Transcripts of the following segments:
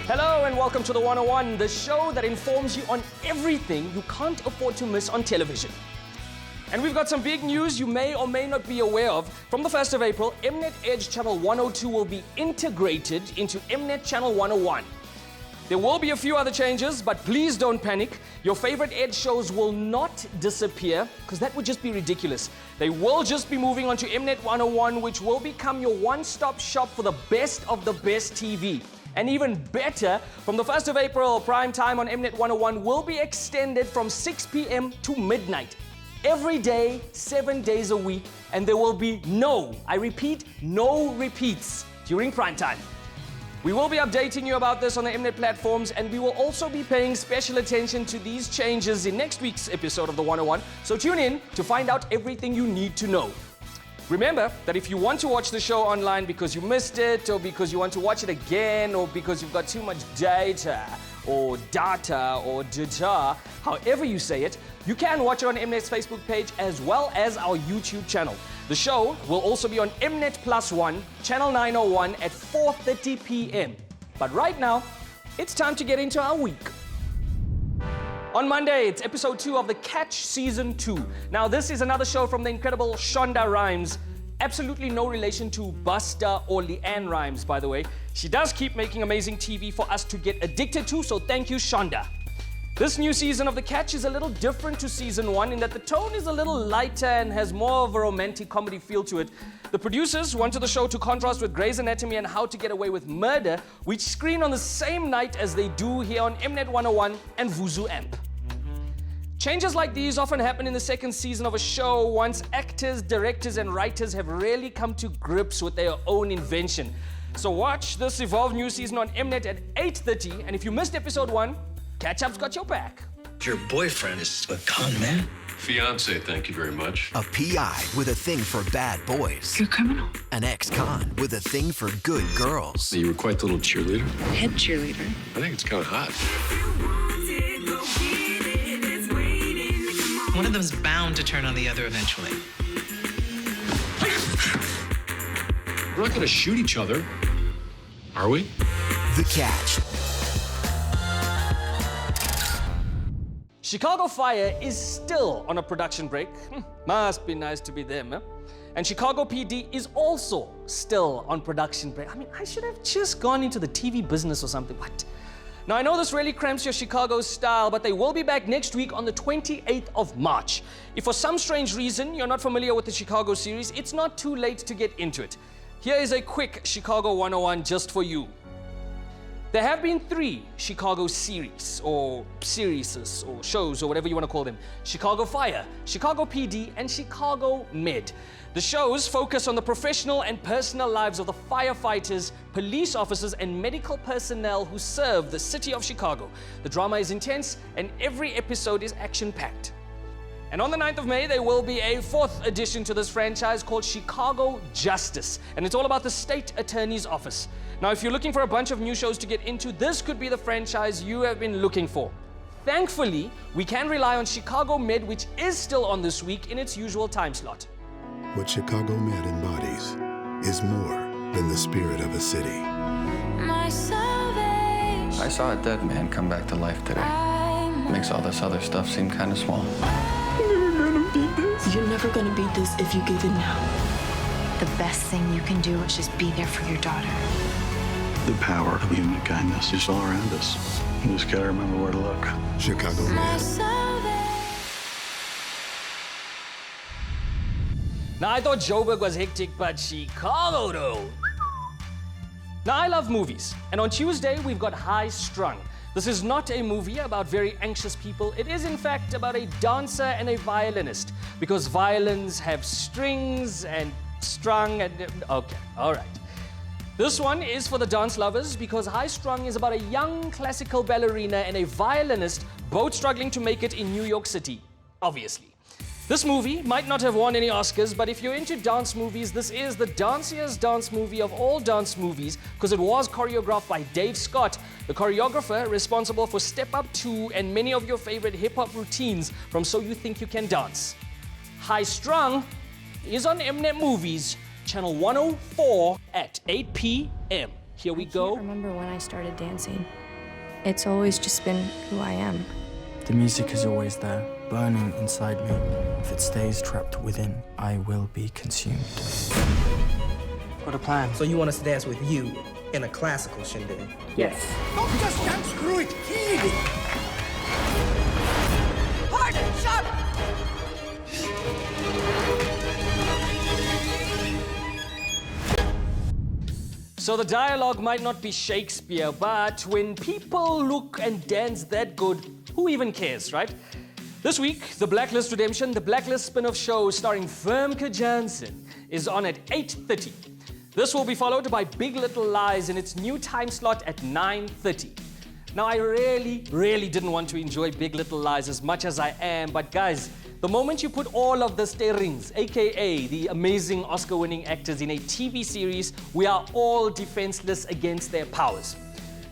Hello and welcome to the 101, the show that informs you on everything you can't afford to miss on television. And we've got some big news you may or may not be aware of. From the 1st of April, Mnet Edge Channel 102 will be integrated into Mnet Channel 101. There will be a few other changes, but please don't panic. Your favorite Edge shows will not disappear, because that would just be ridiculous. They will just be moving on to Mnet 101, which will become your one-stop shop for the best of the best TV. And even better, from the 1st of April, prime time on Mnet 101 will be extended from 6 p.m. to midnight. Every day, 7 days a week, and there will be I repeat, no repeats during prime time. We will be updating you about this on the Mnet platforms, and we will also be paying special attention to these changes in next week's episode of The 101, so tune in to find out everything you need to know. Remember that if you want to watch the show online because you missed it, or because you want to watch it again, or because you've got too much data, or data, however you say it, you can watch it on Mnet's Facebook page as well as our YouTube channel. The show will also be on Mnet Plus One, channel 901 at 4:30 p.m. But right now, it's time to get into our week. On Monday, it's episode 2 of The Catch Season 2. Now, this is another show from the incredible Shonda Rhimes. Absolutely no relation to Busta or Leanne Rhymes, by the way. She does keep making amazing TV for us to get addicted to, so thank you, Shonda. This new season of The Catch is a little different to season 1 in that the tone is a little lighter and has more of a romantic comedy feel to it. The producers wanted the show to contrast with Grey's Anatomy and How to Get Away with Murder, which screen on the same night as they do here on Mnet 101 and Vuzu Amp. Changes like these often happen in the second season of a show once actors, directors, and writers have really come to grips with their own invention. So watch this evolved new season on Mnet at 8:30, and if you missed episode 1, Catch Up's got your back. Your boyfriend is a con man? Fiance, thank you very much. A PI with a thing for bad boys. You're a criminal. An ex-con with a thing for good girls. You were quite the little cheerleader. Head cheerleader. I think it's kind of hot. One of them's bound to turn on the other eventually. We're not going to shoot each other, are we? The Catch. Chicago Fire is still on a production break. Must be nice to be them, huh? And Chicago PD is also still on production break. I mean, I should have just gone into the TV business or something. What? Now, I know this really cramps your Chicago style, but they will be back next week on the 28th of March. If for some strange reason you're not familiar with the Chicago series, it's not too late to get into it. Here is a quick Chicago 101 just for you. There have been 3 Chicago series, or shows, or whatever you want to call them. Chicago Fire, Chicago PD, and Chicago Med. The shows focus on the professional and personal lives of the firefighters, police officers, and medical personnel who serve the city of Chicago. The drama is intense, and every episode is action-packed. And on the 9th of May, there will be a 4th edition to this franchise called Chicago Justice, and it's all about the state attorney's office. Now, if you're looking for a bunch of new shows to get into, this could be the franchise you have been looking for. Thankfully, we can rely on Chicago Med, which is still on this week in its usual time slot. What Chicago Med embodies is more than the spirit of a city. My salvation. I saw a dead man come back to life today. Makes all this other stuff seem kind of small. You're never gonna beat this if you give in now. The best thing you can do is just be there for your daughter. The power of human kindness is all around us. You just gotta remember where to look. Chicago Med. Now, I thought Joburg was hectic, but Chicago, though. Now, I love movies, and on Tuesday, we've got High Strung. This is not a movie about very anxious people. It is, in fact, about a dancer and a violinist, because violins have strings and strung and... Okay, all right. This one is for the dance lovers, because High Strung is about a young classical ballerina and a violinist both struggling to make it in New York City, obviously. This movie might not have won any Oscars, but if you're into dance movies, this is the danciest dance movie of all dance movies, because it was choreographed by Dave Scott, the choreographer responsible for Step Up 2 and many of your favorite hip-hop routines from So You Think You Can Dance. High Strung is on Mnet Movies, channel 104 at 8 p.m. Here we I go. can't remember when I started dancing. It's always just been who I am. The music is always there, burning inside me. If it stays trapped within, I will be consumed. What a plan. So you want us to dance with you in a classical shindig? Yes. Don't just dance, screw it! Hit it! Hard! Sharp! So the dialogue might not be Shakespeare, but when people look and dance that good, who even cares, right? This week, The Blacklist Redemption, the Blacklist spin-off show starring Femke Janssen, is on at 8:30. This will be followed by Big Little Lies in its new time slot at 9:30. Now, I really didn't want to enjoy Big Little Lies as much as I am, but guys, the moment you put all of the starrings, aka the amazing Oscar-winning actors in a TV series, we are all defenseless against their powers.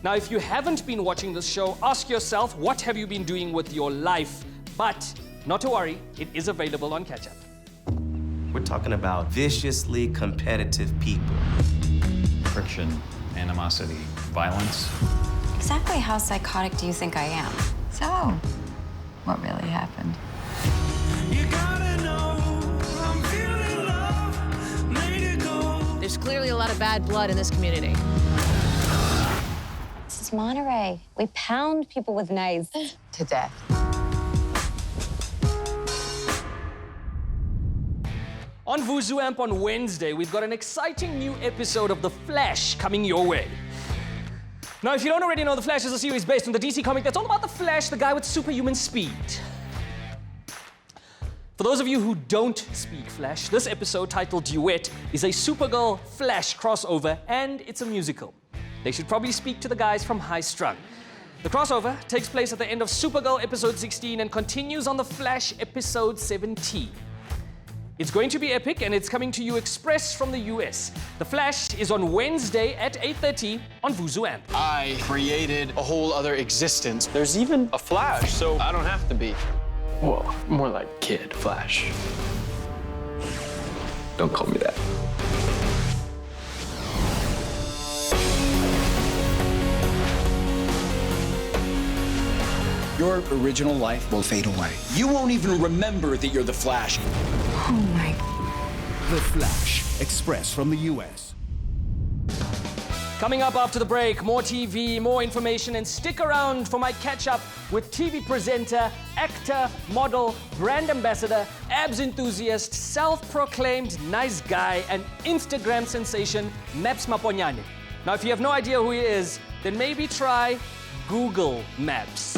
Now, if you haven't been watching this show, ask yourself, what have you been doing with your life? But not to worry, it is available on Catch Up. We're talking about viciously competitive people. Friction, animosity, violence. Exactly how psychotic do you think I am? So, what really happened? There's clearly a lot of bad blood in this community. This is Monterey. We pound people with knives to death. On Vuzu Amp on Wednesday, we've got an exciting new episode of The Flash coming your way. Now, if you don't already know, The Flash is a series based on the DC comic that's all about the Flash, the guy with superhuman speed. For those of you who don't speak Flash, this episode, titled Duet, is a Supergirl Flash crossover, and it's a musical. They should probably speak to the guys from High Strung. The crossover takes place at the end of Supergirl episode 16 and continues on The Flash episode 17. It's going to be epic, and it's coming to you express from the US. The Flash is on Wednesday at 8:30 on Vuzu Amp. I created a whole other existence. There's even a Flash, so I don't have to be. Well, more like Kid Flash. Don't call me that. Your original life will fade away. You won't even remember that you're the Flash. Oh my. The Flash, express from the US. Coming up after the break, more TV, more information, and stick around for my catch-up with TV presenter, actor, model, brand ambassador, abs enthusiast, self-proclaimed nice guy, and Instagram sensation, Maps Maponyane. Now, if you have no idea who he is, then maybe try Google Maps.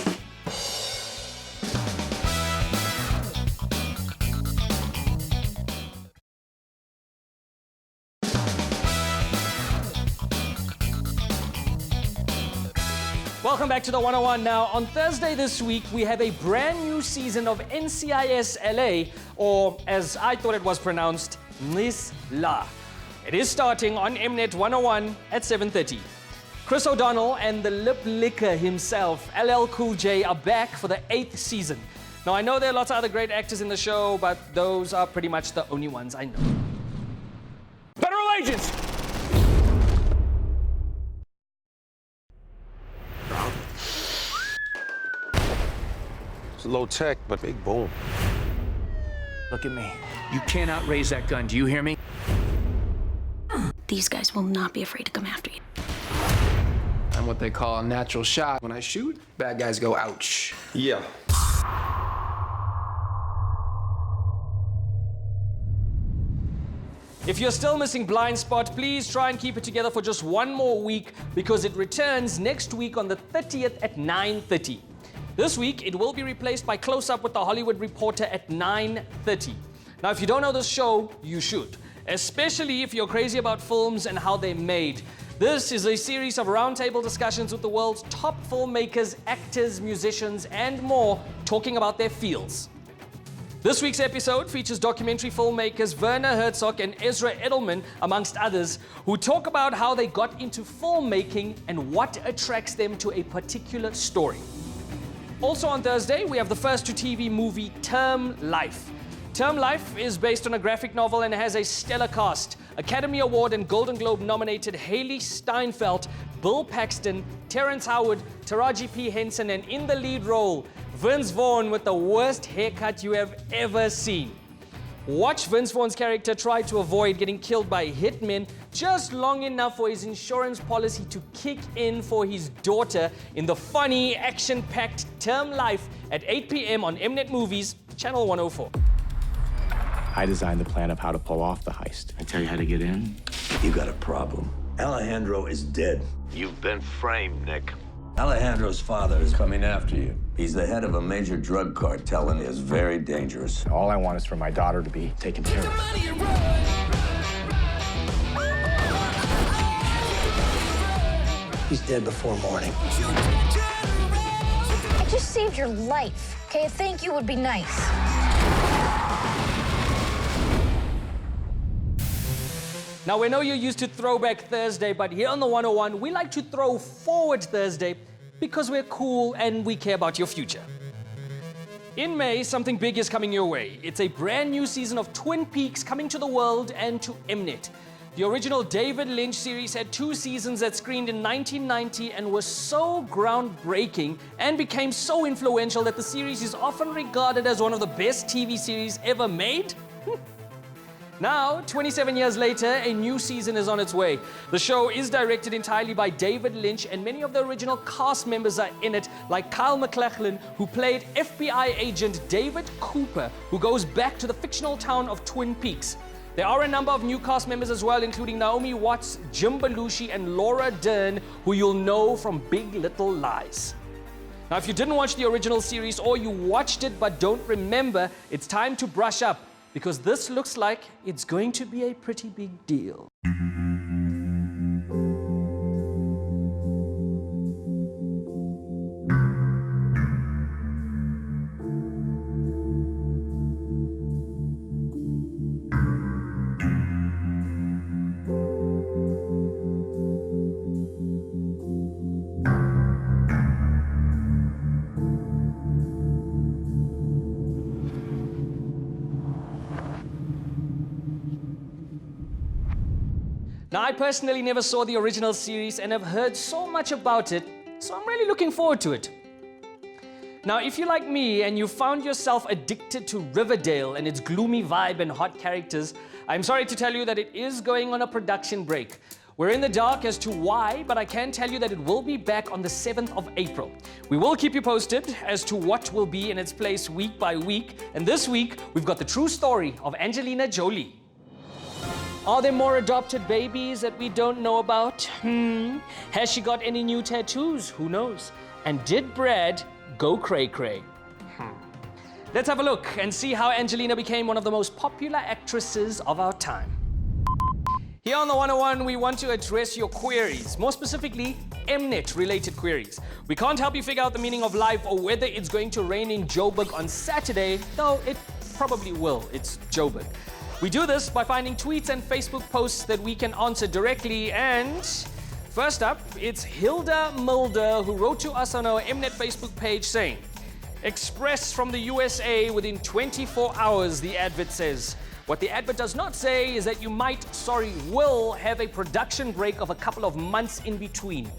Welcome back to the 101. Now, on Thursday this week, we have a brand new season of NCIS LA, or as I thought it was pronounced, Nisla. It is starting on Mnet 101 at 7:30. Chris O'Donnell and the lip licker himself, LL Cool J, are back for the 8th season. Now, I know there are lots of other great actors in the show, but those are pretty much the only ones I know. Federal agents! It's low tech, but big boom. Look at me. You cannot raise that gun. Do you hear me? These guys will not be afraid to come after you. I'm what they call a natural shot. When I shoot, bad guys go, ouch. Yeah. If you're still missing Blind Spot, please try and keep it together for just one more week, because it returns next week on the 30th at 9:30. This week, it will be replaced by Close Up with the Hollywood Reporter at 9:30. Now, if you don't know this show, you should, especially if you're crazy about films and how they're made. This is a series of roundtable discussions with the world's top filmmakers, actors, musicians, and more, talking about their fields. This week's episode features documentary filmmakers Werner Herzog and Ezra Edelman, amongst others, who talk about how they got into filmmaking and what attracts them to a particular story. Also on Thursday, we have the first to TV movie, Term Life. Term Life is based on a graphic novel and has a stellar cast. Academy Award and Golden Globe nominated Haley Steinfeld, Bill Paxton, Terrence Howard, Taraji P. Henson, and in the lead role, Vince Vaughn with the worst haircut you have ever seen. Watch Vince Vaughn's character try to avoid getting killed by hitmen just long enough for his insurance policy to kick in for his daughter in the funny, action-packed Term Life at 8 p.m. on Mnet Movies, Channel 104. I designed the plan of how to pull off the heist. I tell you how to get in, you got a problem. Alejandro is dead. You've been framed, Nick. Alejandro's father is coming after you. He's the head of a major drug cartel and is very dangerous. All I want is for my daughter to be taken care of. He's dead before morning. I just saved your life. Okay, a thank you would be nice. Now, we know you're used to Throwback Thursday, but here on the 101, we like to throw forward Thursday because we're cool and we care about your future. In May, something big is coming your way. It's a brand new season of Twin Peaks coming to the world and to Mnet. The original David Lynch series had 2 seasons that screened in 1990 and was so groundbreaking and became so influential that the series is often regarded as one of the best TV series ever made. Now, 27 years later, a new season is on its way. The show is directed entirely by David Lynch, and many of the original cast members are in it, like Kyle MacLachlan, who played FBI agent David Cooper, who goes back to the fictional town of Twin Peaks. There are a number of new cast members as well, including Naomi Watts, Jim Belushi, and Laura Dern, who you'll know from Big Little Lies. Now, if you didn't watch the original series or you watched it but don't remember, it's time to brush up, because this looks like it's going to be a pretty big deal. Now, I personally never saw the original series and have heard so much about it, so I'm really looking forward to it. Now, if you're like me and you found yourself addicted to Riverdale and its gloomy vibe and hot characters, I'm sorry to tell you that it is going on a production break. We're in the dark as to why, but I can tell you that it will be back on the 7th of April. We will keep you posted as to what will be in its place week by week, and this week, we've got the true story of Angelina Jolie. Are there more adopted babies that we don't know about? Has she got any new tattoos? Who knows? And did Brad go cray-cray? Let's have a look and see how Angelina became one of the most popular actresses of our time. Here on the 101, we want to address your queries, more specifically, Mnet-related queries. We can't help you figure out the meaning of life or whether it's going to rain in Joburg on Saturday, though it probably will. It's Joburg. We do this by finding tweets and Facebook posts that we can answer directly, and first up, it's Hilda Mulder, who wrote to us on our Mnet Facebook page saying, "Express from the USA within 24 hours, the advert says. What the advert does not say is that you will have a production break of a couple of months in between.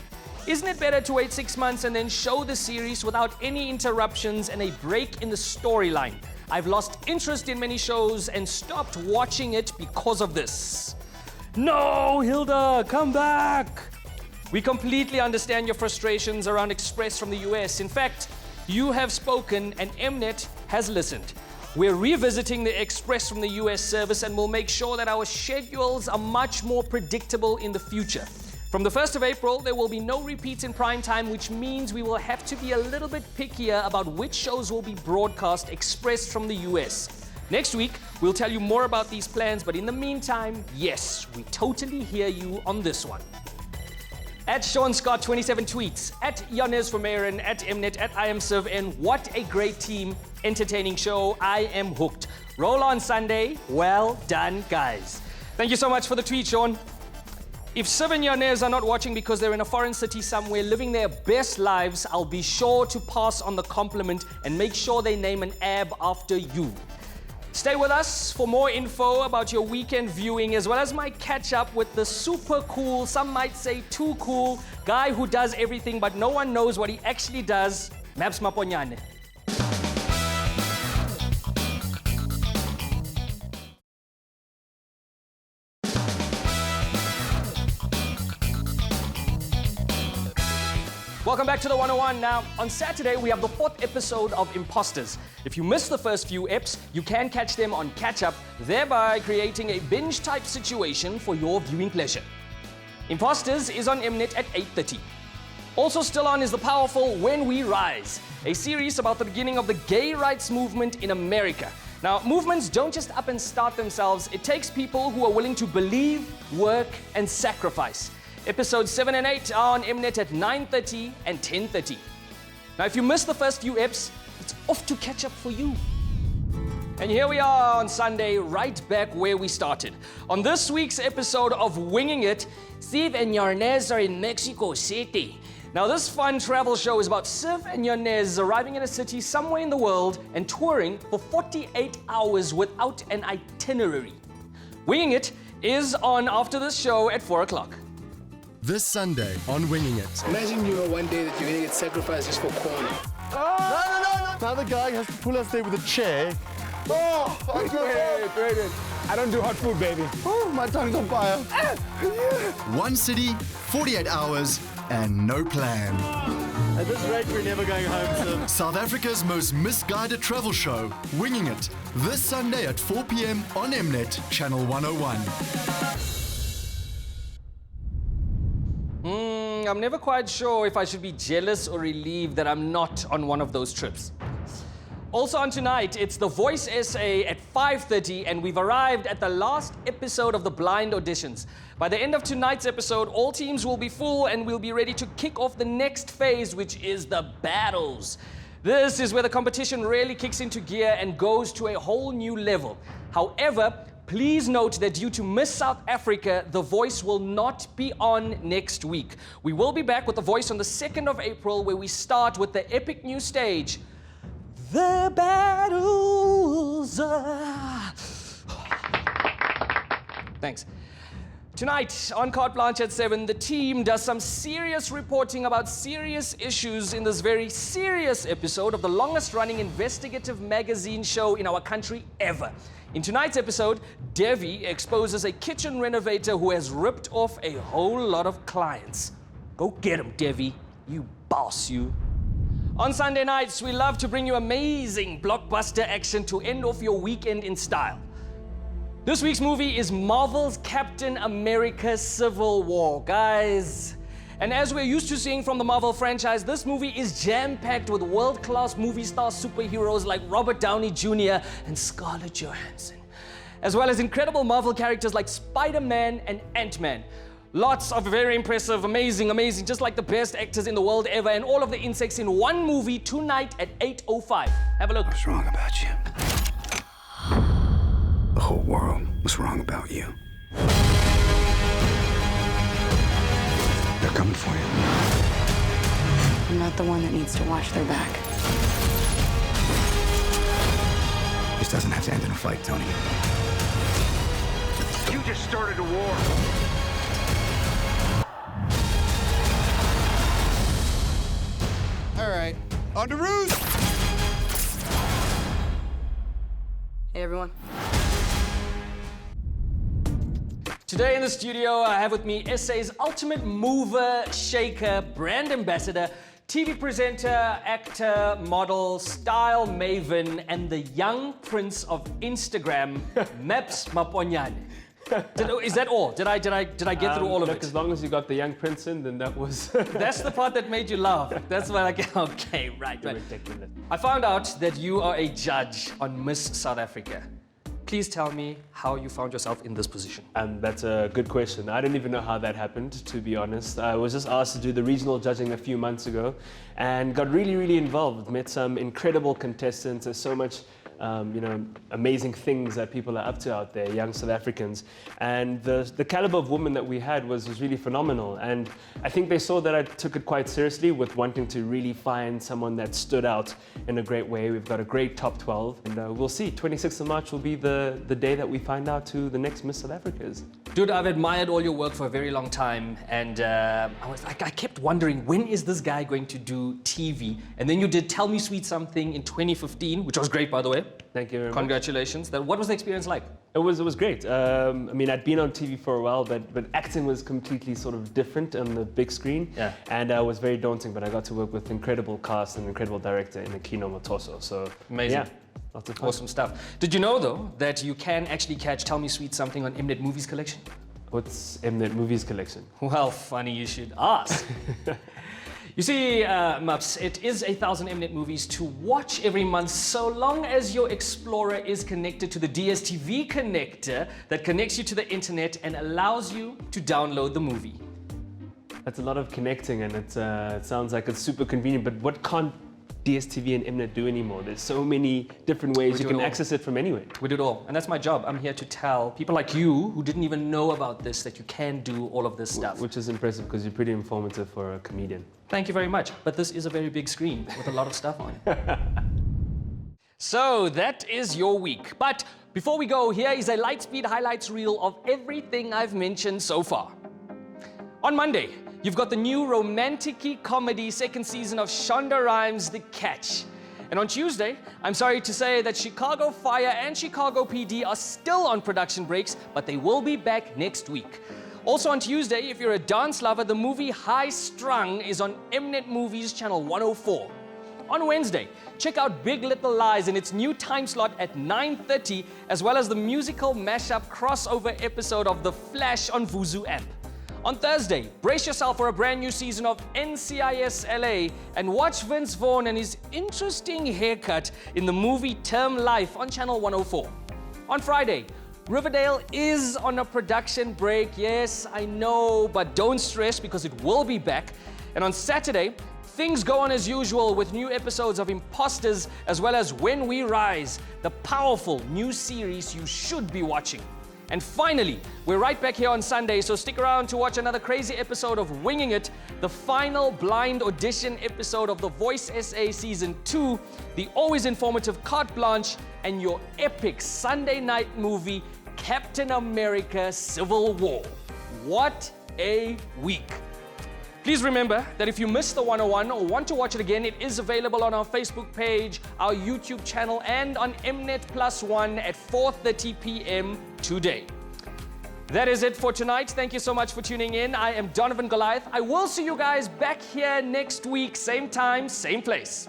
Isn't it better to wait 6 months and then show the series without any interruptions and a break in the storyline? I've lost interest in many shows and stopped watching it because of this." No, Hilda, come back! We completely understand your frustrations around Express from the US. In fact, you have spoken and Mnet has listened. We're revisiting the Express from the US service and we'll make sure that our schedules are much more predictable in the future. From the 1st of April, there will be no repeats in prime time, which means we will have to be a little bit pickier about which shows will be broadcast expressed from the US. Next week, we'll tell you more about these plans, but in the meantime, yes, we totally hear you on this one. At Sean Scott 27 tweets, at Yanez Vermeeren, at Mnet, at I am SivN. What a great team, entertaining show. I am hooked. Roll on Sunday. Well done, guys. Thank you so much for the tweet, Sean. If Siv and Yanez are not watching because they're in a foreign city somewhere living their best lives, I'll be sure to pass on the compliment and make sure they name an ab after you. Stay with us for more info about your weekend viewing, as well as my catch-up with the super cool, some might say too cool, guy who does everything but no one knows what he actually does, Maps Maponyane. Welcome back to the 101. Now, on Saturday, we have the 4th episode of Imposters. If you missed the first few eps, you can catch them on catch-up, thereby creating a binge-type situation for your viewing pleasure. Imposters is on Mnet at 8:30. Also still on is the powerful When We Rise, a series about the beginning of the gay rights movement in America. Now, movements don't just up and start themselves. It takes people who are willing to believe, work, and sacrifice. Episodes 7 and 8 are on Mnet at 9:30 and 10:30. Now, if you missed the first few eps, it's off to catch up for you. And here we are on Sunday, right back where we started. On this week's episode of Winging It, Steve and Yarnez are in Mexico City. Now, this fun travel show is about Siv and Yarnez arriving in a city somewhere in the world and touring for 48 hours without an itinerary. Winging It is on after this show at 4 o'clock. This Sunday on Winging It. Imagine you know one day that you're gonna get sacrificed just for corn. No. Now the guy has to pull us there with a chair. Oh, Wait. I don't do hot food, baby. Oh, my tongue's on fire. One city, 48 hours, and no plan. At this rate, we're never going home, sir. South Africa's most misguided travel show, Winging It. This Sunday at 4 p.m. on Mnet, Channel 101. I'm never quite sure if I should be jealous or relieved that I'm not on one of those trips. Also on tonight, it's The Voice SA at 5:30, and we've arrived at the last episode of the blind auditions. By the end of tonight's episode, all teams will be full and we'll be ready to kick off the next phase, which is the battles. This is where the competition really kicks into gear and goes to a whole new level. However, please note that due to Miss South Africa, The Voice will not be on next week. We will be back with The Voice on the 2nd of April, where we start with the epic new stage, The Battles. Thanks. Tonight, on Carte Blanche at 7, the team does some serious reporting about serious issues in this very serious episode of the longest-running investigative magazine show in our country ever. In tonight's episode, Devi exposes a kitchen renovator who has ripped off a whole lot of clients. Go get him, Devi. You boss, you. On Sunday nights, we love to bring you amazing blockbuster action to end off your weekend in style. This week's movie is Marvel's Captain America Civil War, guys. And as we're used to seeing from the Marvel franchise, this movie is jam-packed with world-class movie star superheroes like Robert Downey Jr. and Scarlett Johansson, as well as incredible Marvel characters like Spider-Man and Ant-Man. Lots of very impressive, amazing, just like the best actors in the world ever, and all of the insects in one movie tonight at 8:05. Have a look. What's wrong about you? The whole world was wrong about you. They're coming for you. I'm not the one that needs to watch their back. This doesn't have to end in a fight, Tony. You just started a war. All right, on the roof. Hey, everyone. Today in the studio, I have with me SA's ultimate mover, shaker, brand ambassador, TV presenter, actor, model, style maven, and the young prince of Instagram, Maps Maponyane. Is that all? Did I get through all of it? As long as you got the young prince in, then that was... That's the part that made you laugh. That's why okay, right. Ridiculous. I found out that you are a judge on Miss South Africa. Please tell me how you found yourself in this position. That's a good question. I didn't even know how that happened, to be honest. I was just asked to do the regional judging a few months ago and got really, really involved. Met some incredible contestants. There's so much amazing things that people are up to out there, young South Africans. And the caliber of women that we had was really phenomenal. And I think they saw that I took it quite seriously with wanting to really find someone that stood out in a great way. We've got a great top 12, and we'll see. 26th of March will be the day that we find out who the next Miss South Africa is. Dude, I've admired all your work for a very long time, and I kept wondering, when is this guy going to do TV? And then you did Tell Me Sweet Something in 2015, which was great, by the way. Thank you very much. Congratulations. What was the experience like? It was great. I'd been on TV for a while, but acting was completely sort of different on the big screen. Yeah. And it was very daunting, but I got to work with incredible cast and incredible director in Aquino Motoso. So amazing. Yeah, lots of fun. Awesome stuff. Did you know, though, that you can actually catch Tell Me Sweet Something on Mnet Movies Collection? What's Mnet Movies Collection? Well, funny you should ask. You see, Mups, it is 1,000 Mnet movies to watch every month, so long as your Explorer is connected to the DSTV connector that connects you to the internet and allows you to download the movie. That's a lot of connecting, and it sounds like it's super convenient, but what can't DSTV and Mnet do anymore? There's so many different ways you can access it from anywhere. We do it all, and that's my job. I'm here to tell people like you who didn't even know about this that you can do all of this stuff. Which is impressive because you're pretty informative for a comedian. Thank you very much, but this is a very big screen with a lot of stuff on it. So that is your week. But before we go, here is a Lightspeed highlights reel of everything I've mentioned so far. On Monday, you've got the new romantic-y comedy second season of Shonda Rhimes' The Catch. And on Tuesday, I'm sorry to say that Chicago Fire and Chicago PD are still on production breaks, but they will be back next week. Also on Tuesday, if you're a dance lover, the movie High Strung is on Mnet Movies Channel 104. On Wednesday, check out Big Little Lies in its new time slot at 9:30, as well as the musical mashup crossover episode of The Flash on Vuzu app. On Thursday, brace yourself for a brand new season of NCIS LA and watch Vince Vaughn and his interesting haircut in the movie Term Life on Channel 104. On Friday, Riverdale is on a production break. Yes, I know, but don't stress because it will be back. And on Saturday, things go on as usual with new episodes of Imposters as well as When We Rise, the powerful new series you should be watching. And finally, we're right back here on Sunday, so stick around to watch another crazy episode of Winging It, the final blind audition episode of The Voice SA Season 2, the always informative Carte Blanche, and your epic Sunday night movie, Captain America Civil War. What a week. Please remember that if you missed the 101 or want to watch it again, it is available on our Facebook page, our YouTube channel, and on Mnet Plus One at 4:30 p.m. today. That is it for tonight. Thank you so much for tuning in. I am Donovan Goliath. I will see you guys back here next week, same time, same place.